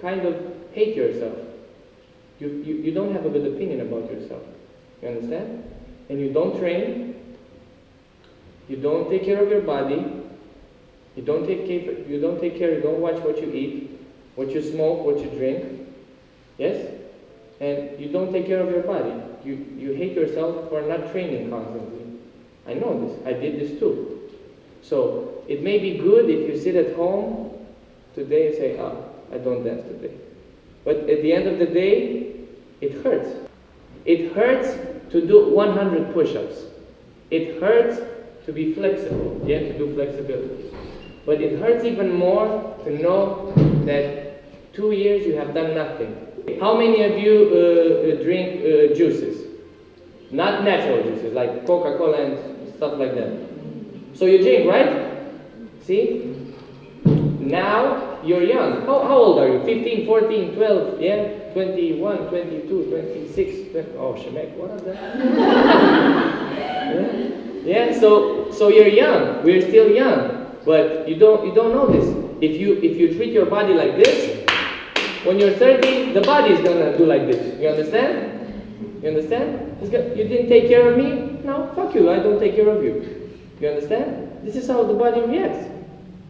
kind of hate yourself. You don't have a good opinion about yourself. You understand? And you don't train. You don't take care of your body. You don't watch what you eat, what you smoke, what you drink. Yes? And you don't take care of your body. You hate yourself for not training constantly. I know this. I did this too. So it may be good if you sit at home today and say, I don't dance today. But at the end of the day, it hurts. It hurts to do 100 push-ups. It hurts to be flexible, to do flexibility. But it hurts even more to know that 2 years you have done nothing. How many of you drink juices? Not natural juices, like Coca-Cola and stuff like that. So you drink, right? See? Now you're young. How old are you? 15, 14, 12, 21, 22, 26, 20. Oh, Shemek, what is that? So you're young. We're still young. But you don't know this. If you treat your body like this, when you're 30, the body is gonna do like this. You understand? You understand? You didn't take care of me? No, fuck you, I don't take care of you. You understand? This is how the body reacts.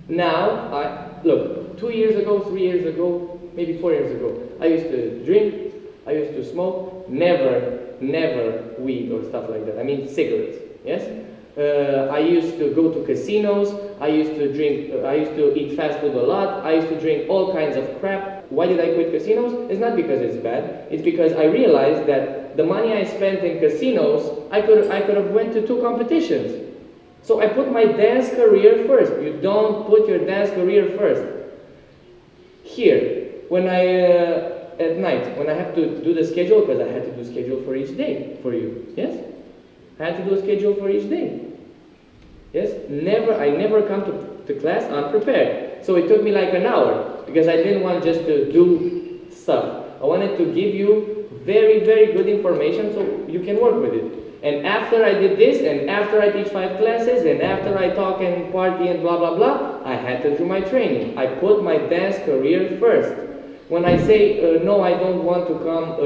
Now, look, 2 years ago, 3 years ago, maybe 4 years ago, I used to drink, I used to smoke, never weed or stuff like that. I mean cigarettes, yes? I used to go to casinos, I used to eat fast food a lot, I used to drink all kinds of crap. Why did I quit casinos? It's not because it's bad, it's because I realized that the money I spent in casinos, I could have went to 2 competitions. So I put my dance career first. You don't put your dance career first. Here, when at night, when I have to do the schedule, because I had to do schedule for each day for you, yes? I had to do a schedule for each day. Yes? I never come to class unprepared. So it took me like an hour, because I didn't want just to do stuff. I wanted to give you very, very good information so you can work with it. And after I did this, and after I teach 5 classes, and after I talk and party and blah, blah, blah, I had to do my training. I put my dance career first. When I say, no, I don't want to come,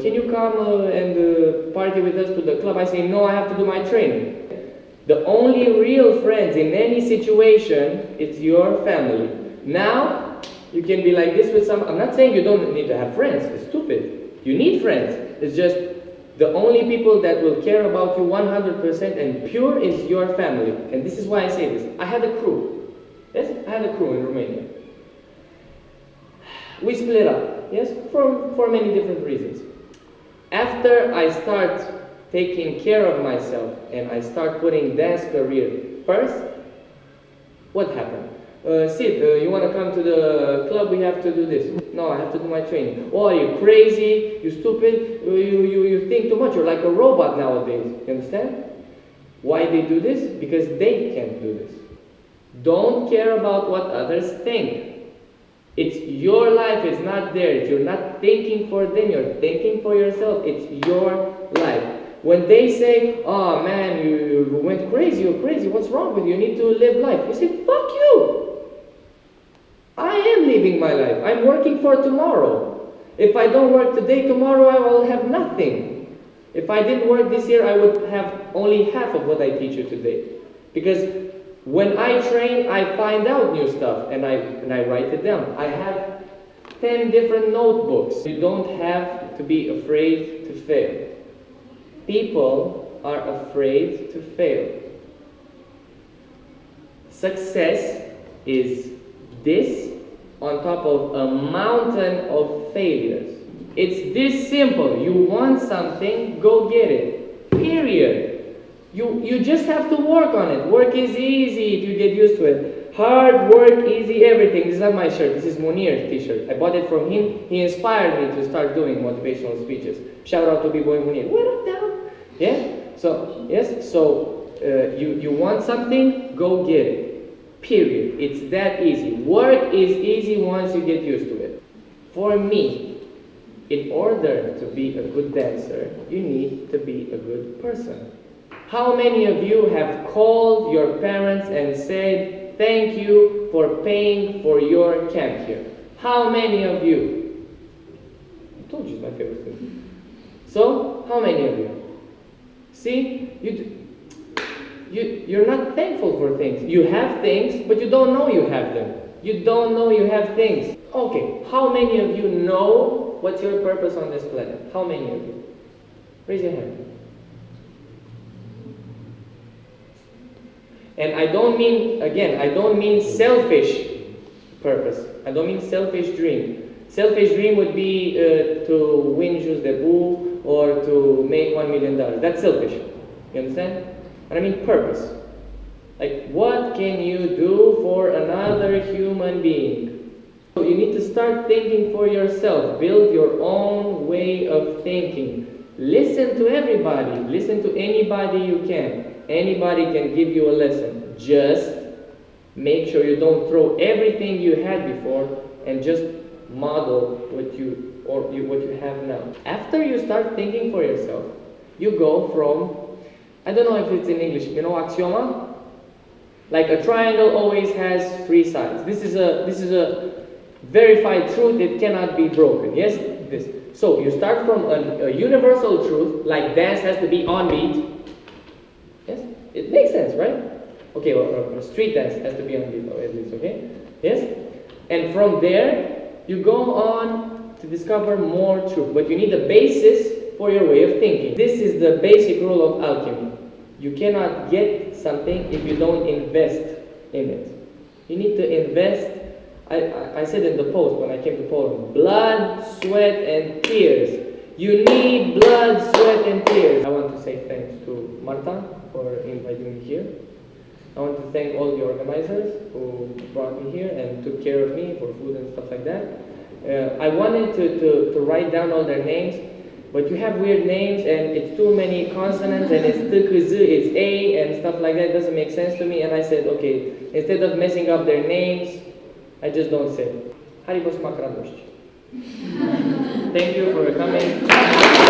can you come and party with us to the club? I say, no, I have to do my training. The only real friends in any situation, it's your family. Now, you can be like this with some, I'm not saying you don't need to have friends, it's stupid. You need friends. It's just, the only people that will care about you 100% and pure is your family. And this is why I say this. I had a crew. Yes, I had a crew in Romania. We split up, yes, for many different reasons. After I start taking care of myself and I start putting dance career first, what happened? Sid, you want to come to the club? We have to do this. No, I have to do my training. Oh, are you crazy? You stupid? You think too much. You're like a robot nowadays. You understand? Why they do this? Because they can't do this. Don't care about what others think. It's your life. It's not theirs. You're not thinking for them. You're thinking for yourself. It's your life. When they say, oh man, you went crazy, you're crazy, what's wrong with you? You need to live life. You say, fuck you. I am living my life. I'm working for tomorrow. If I don't work today, tomorrow I will have nothing. If I didn't work this year, I would have only half of what I teach you today. Because when I train, I find out new stuff and I write it down. I have 10 different notebooks. You don't have to be afraid to fail. People are afraid to fail. Success is this on top of a mountain of failures. It's this simple. You want something, go get it. Period. You just have to work on it. Work is easy if you get used to it. Hard work, easy everything. This is not my shirt. This is Munir's t-shirt. I bought it from him. He inspired me to start doing motivational speeches. Shout out to B-Boy Munir. What up, down? Yeah? So, yes? So, you want something, go get it. Period. It's that easy. Work is easy once you get used to it. For me, in order to be a good dancer, you need to be a good person. How many of you have called your parents and said, thank you for paying for your camp here? How many of you? I told you it's my favorite thing. So, how many of you? See, you're not thankful for things. You have things, but you don't know you have them. You don't know you have things. Okay, how many of you know what's your purpose on this planet? How many of you? Raise your hand. And I don't mean, again, I don't mean selfish purpose. I don't mean selfish dream. Selfish dream would be to win Jeux de Bou or to make $1 million. That's selfish. You understand? But I mean purpose. Like, what can you do for another human being? So you need to start thinking for yourself. Build your own way of thinking. Listen to everybody. Listen to anybody you can. Anybody can give you a lesson. Just make sure you don't throw everything you had before and just model what you have now. After you start thinking for yourself, you go from, I don't know if it's in English, you know axioma? Like a triangle always has 3 sides. This is a verified truth, it cannot be broken. Yes? This. So you start from a universal truth, like dance has to be on beat. Yes? It makes sense, right? Okay, well, street dance has to be on beat, at least, okay? Yes? And from there, you go on to discover more truth. But you need a basis for your way of thinking. This is the basic rule of alchemy. You cannot get something if you don't invest in it. You need to invest. I said in the post when I came to Poland, blood, sweat, and tears. You need blood, sweat, and tears. I want to say thanks to Marta for inviting me here. I want to thank all the organizers who brought me here and took care of me for food and stuff like that. I wanted to write down all their names, but you have weird names and it's too many consonants and it's it's A and stuff like that. It doesn't make sense to me, and I said, okay, instead of messing up their names, I just don't say. Thank you for coming.